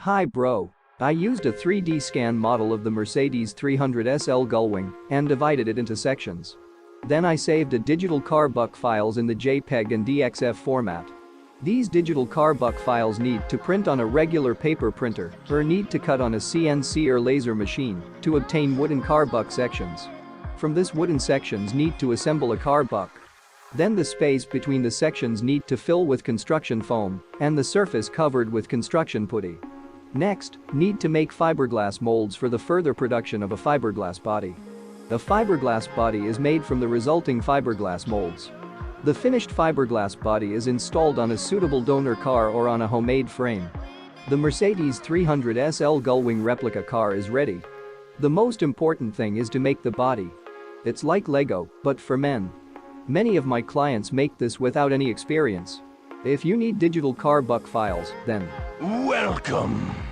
Hi bro. I used a 3D scan model of the Mercedes 300SL Gullwing and divided it into sections. Then I saved a digital carbuck files in the JPEG and DXF format. These digital carbuck files need to print on a regular paper printer or need to cut on a CNC or laser machine to obtain wooden carbuck sections. From this wooden sections need to assemble a carbuck. Then the space between the sections need to fill with construction foam and the surface covered with construction putty. Next, need to make fiberglass molds for the further production of a fiberglass body. The fiberglass body is made from the resulting fiberglass molds. The finished fiberglass body is installed on a suitable donor car or on a homemade frame. The Mercedes 300SL Gullwing Replica car is ready. The most important thing is to make the body. It's like Lego, but for men. Many of my clients make this without any experience. If you need digital carbuck files, then Welcome.